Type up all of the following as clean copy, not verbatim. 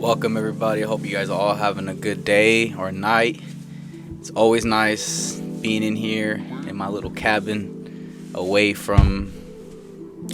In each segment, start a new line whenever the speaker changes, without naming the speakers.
Welcome everybody. I hope you guys are all having a good day or night. It's always nice being in here in my little cabin away from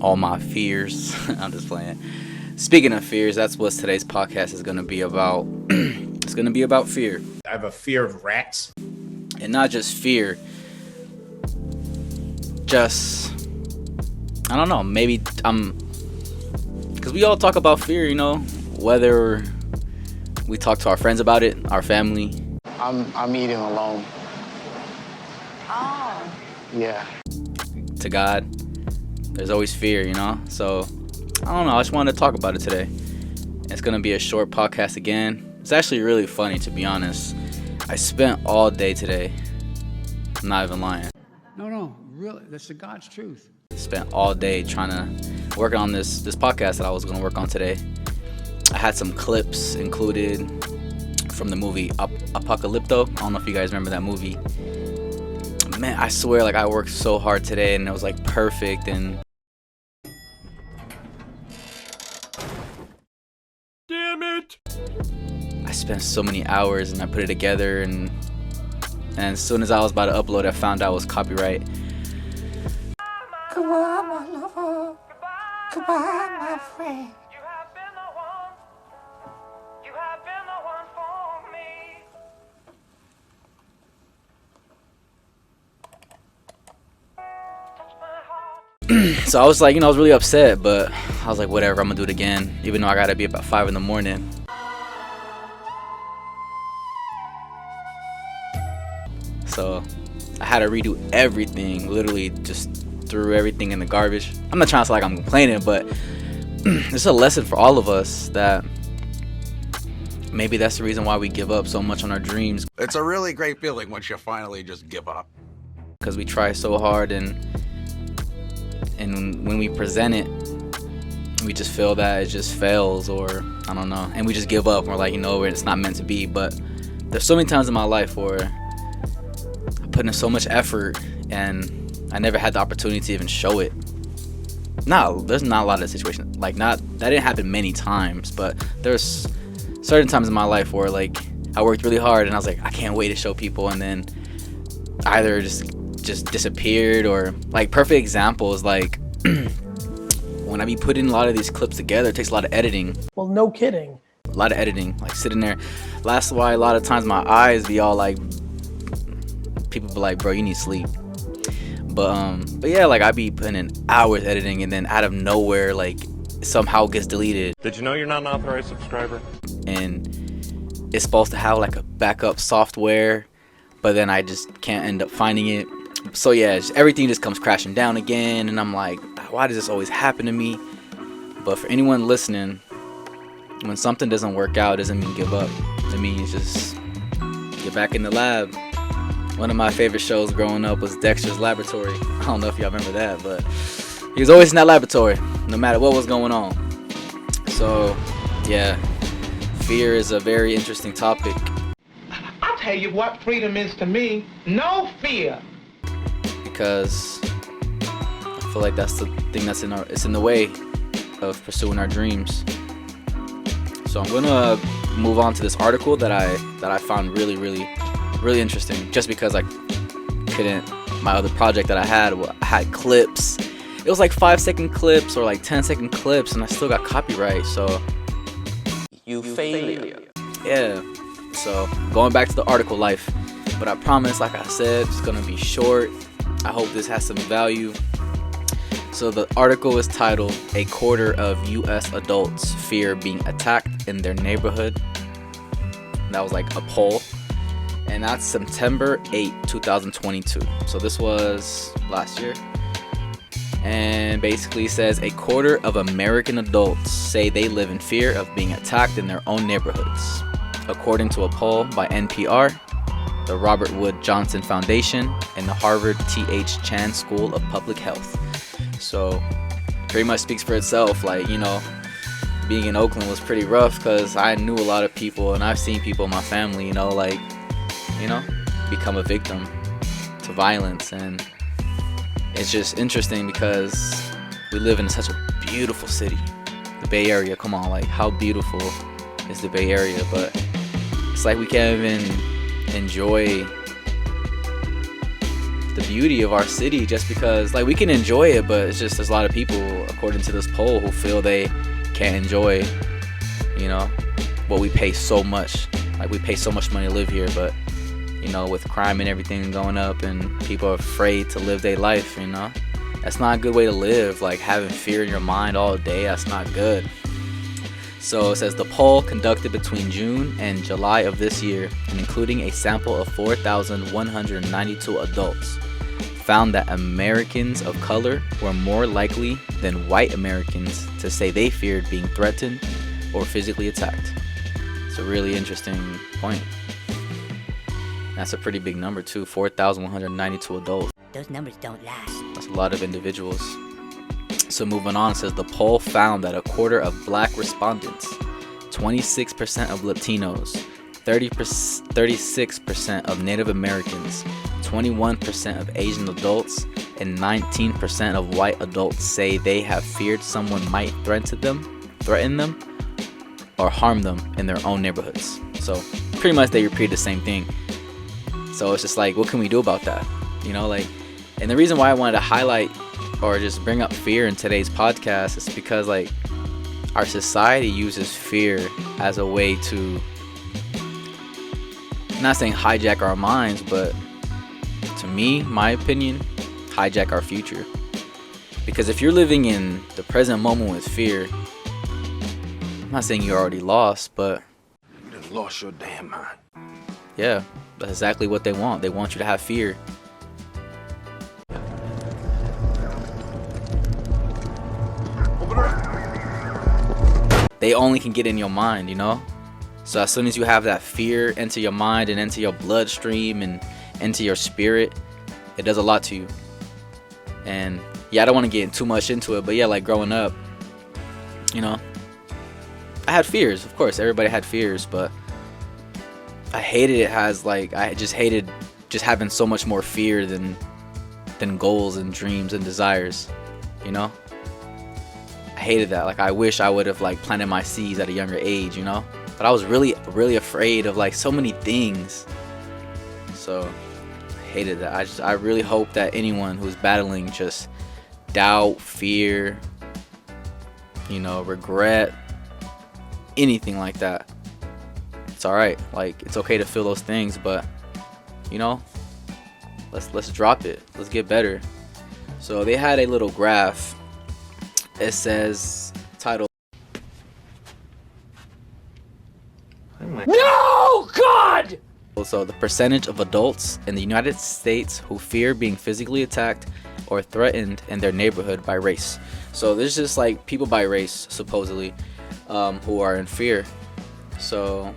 all my fears. I'm just playing. Speaking of fears, that's what today's podcast is going to be about. It's going to be about fear.
I have a fear of rats.
And not just fear. Just, I don't know, maybe because we all talk about fear, you know, whether we talk to our friends about it, our family.
I'm eating alone.
Oh.
Yeah.
To God, there's always fear, you know? So, I don't know, I just wanted to talk about it today. It's going to be a short podcast again. It's actually really funny, to be honest. I spent all day today, I'm not even lying.
No, really, that's the God's truth.
Spent all day trying to work on this podcast that I was going to work on today. I had some clips included from the movie Apocalypto. I don't know if you guys remember that movie. Man, I swear, like, I worked so hard today and it was like perfect. And
Damn it!
I spent so many hours and I put it together, and as soon as I was about to upload, I found out it was copyright.
Goodbye, my lover. Goodbye, my friend.
You have been the one. You have been the one for me. Touch my heart.
So I was like, I was really upset, but I was like, whatever, I'm gonna do it again, even though I gotta be about 5 in the morning. So I had to redo everything, literally just threw everything in the garbage. I'm not trying to sound like I'm complaining, but it's a lesson for all of us that maybe that's the reason why we give up so much on our dreams.
It's a really great feeling once you finally just give up.
Because we try so hard, and when we present it, we just feel that it just fails, or I don't know, and we just give up. We're like, it's not meant to be. But there's so many times in my life where I put in so much effort and I never had the opportunity to even show it. There's not a lot of situations like that didn't happen many times, but there's certain times in my life where like I worked really hard and I was like, I can't wait to show people, and then either just disappeared, or like perfect example is like when I be putting a lot of these clips together, it takes a lot of editing.
Well, no kidding.
A lot of editing, like sitting there. That's why a lot of times my eyes be all like, people be like, bro, you need sleep. But yeah, like I be putting in hours editing, and then out of nowhere, like somehow gets deleted.
Did you know you're not an authorized subscriber?
And it's supposed to have like a backup software, but then I just can't end up finding it. So yeah, everything just comes crashing down again, and I'm like, why does this always happen to me? But for anyone listening, when something doesn't work out, it doesn't mean give up. It means just get back in the lab. One of my favorite shows growing up was Dexter's Laboratory. I don't know if y'all remember that, but he was always in that laboratory, no matter what was going on. So yeah, fear is a very interesting topic.
I'll tell you what freedom is to me. No fear.
Because I feel like that's the thing that's it's in the way of pursuing our dreams. So I'm gonna move on to this article that I found really interesting, just because I couldn't. My other project that I had clips. It was like 5-second clips or like 10-second clips, and I still got copyright. So
You failure.
yeah. So going back to the article life, but I promise, like I said, it's gonna be short. I hope this has some value. So the article is titled, "A quarter of U.S. adults fear being attacked in their neighborhood." That was like a poll. And that's September 8, 2022. So this was last year. And basically says a quarter of American adults say they live in fear of being attacked in their own neighborhoods, according to a poll by NPR, the Robert Wood Johnson Foundation, and the Harvard T.H. Chan School of Public Health. So pretty much speaks for itself. Like, being in Oakland was pretty rough because I knew a lot of people, and I've seen people in my family, become a victim to violence. And it's just interesting because we live in such a beautiful city, the Bay Area. Come on, like, how beautiful is the Bay Area, but it's like we can't even enjoy the beauty of our city just because, like, we can enjoy it, but it's just there's a lot of people, according to this poll, who feel they can't enjoy, you know, what we pay so much. Like, we pay so much money to live here, but, you know, with crime and everything going up and people are afraid to live their life, you know, that's not a good way to live. Like, having fear in your mind all day, that's not good. So it says the poll conducted between June and July of this year, and including a sample of 4,192 adults, found that Americans of color were more likely than white Americans to say they feared being threatened or physically attacked. It's a really interesting point. That's a pretty big number too, 4,192 adults.
Those numbers don't last.
That's a lot of individuals. So moving on, it says the poll found that a quarter of black respondents, 26% of Latinos, 36% of Native Americans, 21% of Asian adults, and 19% of white adults say they have feared someone might threaten them, or harm them in their own neighborhoods. So pretty much they repeat the same thing. So it's just like, what can we do about that? You know, like, and the reason why I wanted to highlight or just bring up fear in today's podcast is because, like, our society uses fear as a way to, I'm not saying hijack our minds, but to me, my opinion, hijack our future. Because if you're living in the present moment with fear, I'm not saying you're already lost, but
You done lost your damn mind.
yeah, that's exactly what they want. They want you to have fear. They only can get in your mind, you know? So as soon as you have that fear into your mind and into your bloodstream and into your spirit, it does a lot to you. And yeah, I don't want to get too much into it, but yeah, like growing up, you know, I had fears. Of course, everybody had fears, but I hated it as, like, I just hated just having so much more fear than goals and dreams and desires, you know? I hated that. Like, I wish I would have, like, planted my seeds at a younger age, you know? But I was really, really afraid of, like, so many things. So I hated that. I really hope that anyone who's battling just doubt, fear, you know, regret, anything like that, it's all right. Like, it's okay to feel those things, but, you know, let's drop it. Let's get better. So they had a little graph. It says, title,
No, God!
so the percentage of adults in the United States who fear being physically attacked or threatened in their neighborhood by race. So there's just, like, people by race, supposedly, who are in fear. So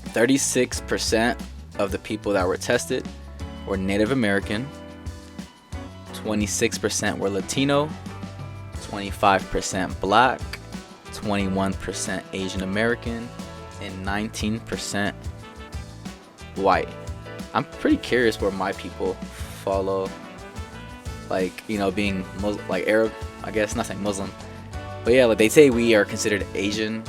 36% of the people that were tested were Native American, 26% were Latino, 25% Black, 21% Asian American, and 19% white. I'm pretty curious where my people follow, like, you know, being like Arab, I guess, not saying Muslim, but yeah, like, they say we are considered Asian.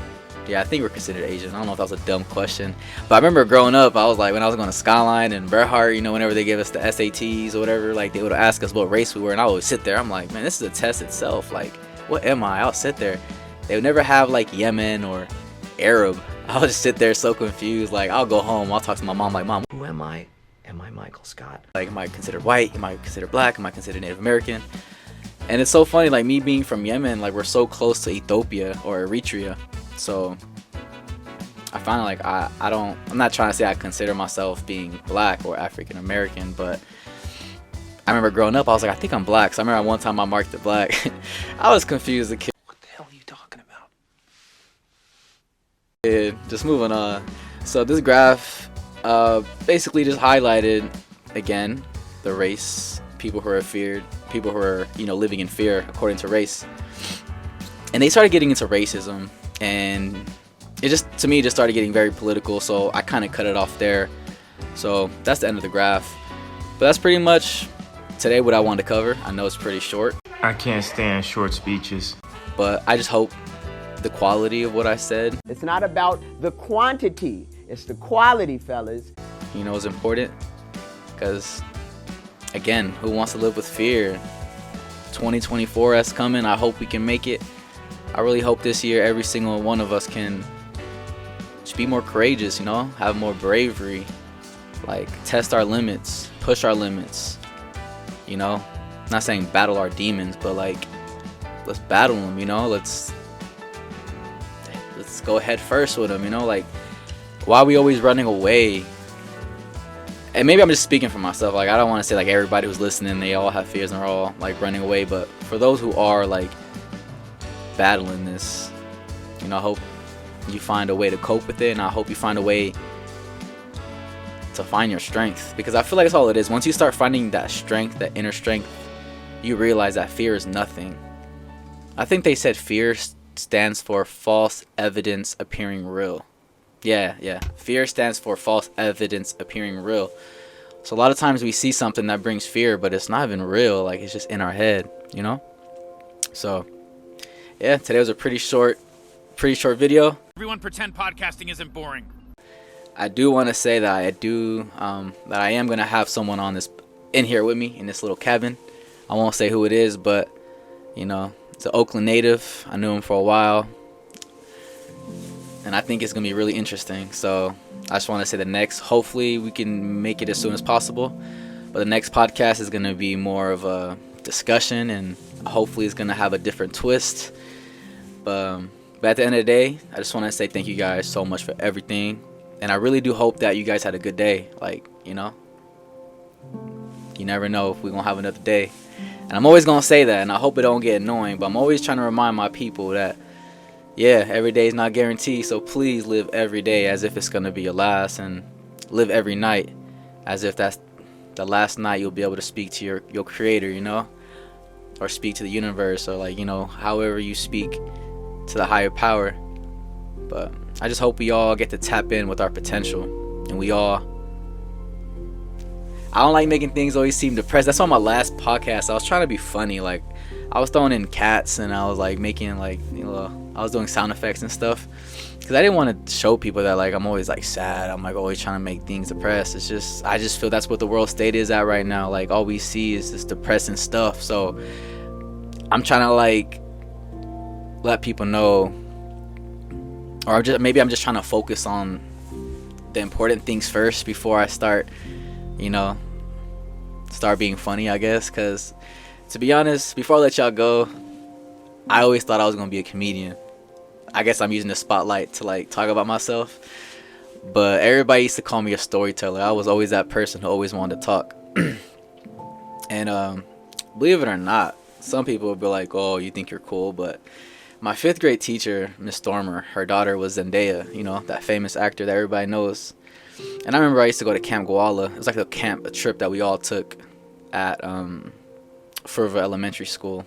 Yeah, I think we're considered Asian. I don't know if that was a dumb question, but I remember growing up, I was like, when I was going to Skyline and Berhart, you know, whenever they gave us the SATs or whatever, like, they would ask us what race we were, and I would sit there, I'm like, man, this is a test itself. Like, what am I? I'll sit there. They would never have, like, Yemen or Arab. I'll just sit there so confused. Like, I'll go home, I'll talk to my mom, like, Mom,
Who am I? Am I Michael Scott?
like, am I considered white? Am I considered Black? Am I considered Native American? And it's so funny, like, me being from Yemen, like, we're so close to Ethiopia or Eritrea, so I find, like, I'm not trying to say I consider myself being Black or African American, but I remember growing up, I was like, I think I'm Black. So I remember one time I marked it Black. I was confused as a kid.
What the hell are you talking about?
Just moving on. So this graph basically just highlighted, again, the race, people who are feared, people who are, you know, living in fear according to race. And they started getting into racism, and it just, to me, just started getting very political, so I kind of cut it off there. So that's the end of the graph. But that's pretty much today what I wanted to cover. I know it's pretty short,
I can't stand short speeches.
but I just hope the quality of what I said,
It's not about the quantity, it's the quality, fellas.
you know, is important. Because, again, who wants to live with fear? 2024 is coming. I hope we can make it. I really hope this year every single one of us can just be more courageous, you know, have more bravery, like test our limits, push our limits, you know. Not saying battle our demons, but like let's battle them, you know. Let's go head first with them, you know. Like, why are we always running away? And maybe I'm just speaking for myself. Like, I don't want to say like everybody who's listening, they all have fears and they're all like running away. But for those who are like battling this, you know, I hope you find a way to cope with it, and I hope you find a way to find your strength, because I feel like that's all it is. Once you start finding that strength, that inner strength, you realize that fear is nothing. I think they said fear stands for false evidence appearing real. Yeah. Fear stands for false evidence appearing real. So a lot of times we see something that brings fear, but it's not even real. Like, it's just in our head, you know? So, yeah, today was a pretty short video.
Everyone pretend podcasting isn't boring.
I do want to say that I am going to have someone in here with me in this little cabin. I won't say who it is, but, you know, it's an Oakland native. I knew him for a while. And I think it's going to be really interesting. So I just want to say hopefully we can make it as soon as possible. But the next podcast is going to be more of a discussion, and hopefully it's going to have a different twist. But at the end of the day, I just want to say thank you guys so much for everything. And I really do hope that you guys had a good day. Like, you know, you never know if we're going to have another day. And I'm always going to say that, and I hope it don't get annoying. But I'm always trying to remind my people that, yeah, every day is not guaranteed. So please live every day as if it's going to be your last, and live every night as if that's the last night you'll be able to speak to your creator, you know, or speak to the universe, or like, you know, however you speak to the higher power. But I just hope we all get to tap in with our potential, and I don't like making things always seem depressed. That's why my last podcast I was trying to be funny. Like, I was throwing in cats, and I was like making, like, you know, I was doing sound effects and stuff, because I didn't want to show people that like I'm always like sad. I'm like always trying to make things depressed. It's just, I just feel that's what the world state is at right now. Like, all we see is this depressing stuff. So I'm trying to like let people know, or maybe I'm just trying to focus on the important things first before I start, you know, start being funny, I guess. Because to be honest, before I let y'all go, I always thought I was going to be a comedian. I guess I'm using the spotlight to like talk about myself. But everybody used to call me a storyteller. I was always that person who always wanted to talk. And believe it or not, some people would be like, oh, you think you're cool. But my 5th grade teacher, Miss Stormer, her daughter was Zendaya, you know, that famous actor that everybody knows. And I remember I used to go to Camp Goala. It was like a trip that we all took at Fervor Elementary School.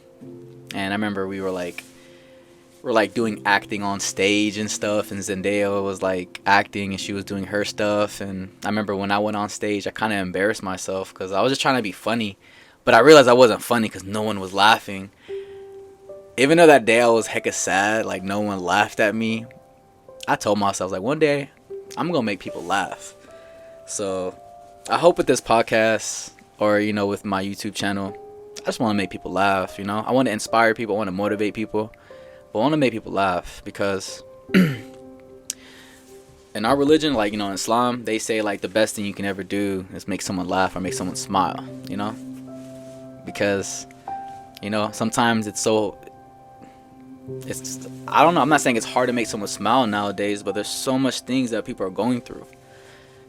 And I remember we're like doing acting on stage and stuff, and Zendaya was like acting and she was doing her stuff. And I remember when I went on stage, I kind of embarrassed myself because I was just trying to be funny, but I realized I wasn't funny because no one was laughing. Even though that day I was hecka sad, like no one laughed at me, I told myself, like, one day I'm gonna make people laugh. So I hope with this podcast, or, you know, with my YouTube channel, I just want to make people laugh, you know. I want to inspire people, I want to motivate people, but I want to make people laugh, because in our religion, like, you know, in Islam, they say like the best thing you can ever do is make someone laugh or make someone smile, you know. Because, you know, sometimes I don't know, I'm not saying it's hard to make someone smile nowadays, but there's so much things that people are going through,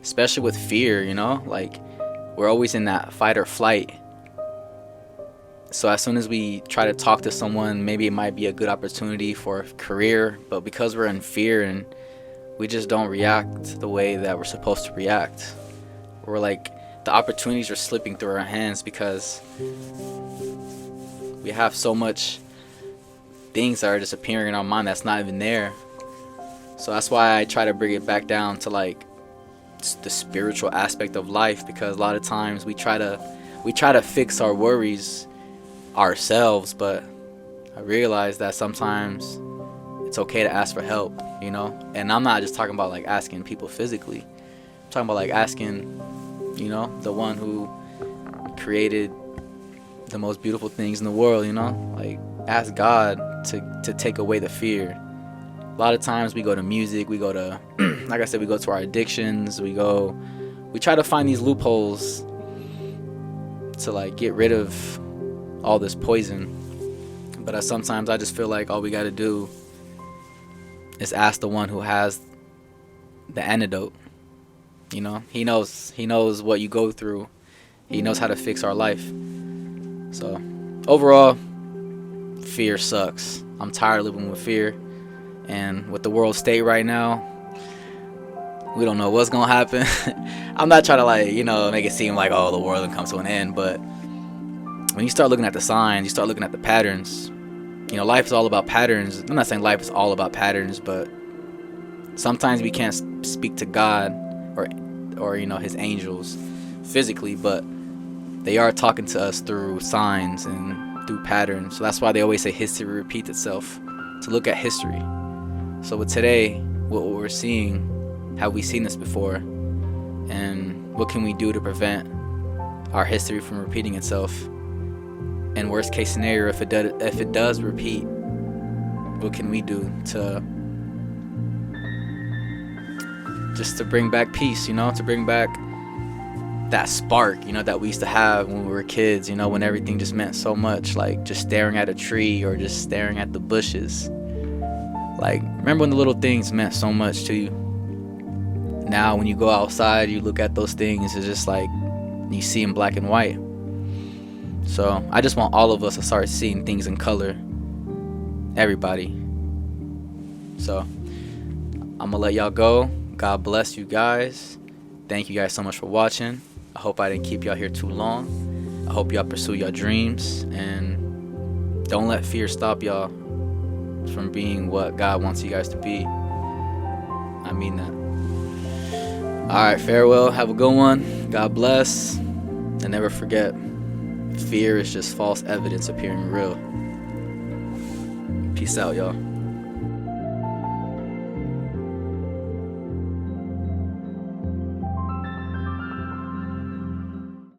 especially with fear, you know. Like, we're always in that fight or flight. So as soon as we try to talk to someone, maybe it might be a good opportunity for a career, but because we're in fear and we just don't react the way that we're supposed to react, we're like, the opportunities are slipping through our hands because we have so much things that are just appearing in our mind that's not even there. So that's why I try to bring it back down to like the spiritual aspect of life, because a lot of times we try to fix our worries ourselves, but I realize that sometimes it's okay to ask for help, you know. And I'm not just talking about like asking people physically. I'm talking about like asking, you know, the one who created the most beautiful things in the world, you know. Like, ask God to take away the fear. A lot of times we go to music, we go to like I said, we go to our addictions, we try to find these loopholes to like get rid of all this poison. But sometimes I just feel like all we got to do is ask the one who has the antidote. You know, he knows what you go through. He knows how to fix our life. So overall, fear sucks. I'm tired of living with fear. And with the world state right now, we don't know what's gonna happen. I'm not trying to like, you know, make it seem like, oh, the world will come to an end. But when you start looking at the signs, you start looking at the patterns. You know, life is all about patterns. I'm not saying life is all about patterns, but sometimes we can't speak to God or you know, his angels physically, but they are talking to us through signs and through patterns. So that's why they always say history repeats itself, to look at history. So with today, what we're seeing, have we seen this before? And what can we do to prevent our history from repeating itself? And worst case scenario, if it does repeat, what can we do to just to bring back peace, you know, to bring back that spark, you know, that we used to have when we were kids, you know, when everything just meant so much, like just staring at a tree or just staring at the bushes. Like, remember when the little things meant so much to you? Now when you go outside, you look at those things, it's just like you see in black and white. So I just want all of us to start seeing things in color. Everybody. So I'm gonna let y'all go. God bless you guys. Thank you guys so much for watching. I hope I didn't keep y'all here too long. I hope y'all pursue your dreams, and don't let fear stop y'all from being what God wants you guys to be. I mean that. Alright, farewell. Have a good one. God bless. And never forget, fear is just false evidence appearing real. Peace out, y'all.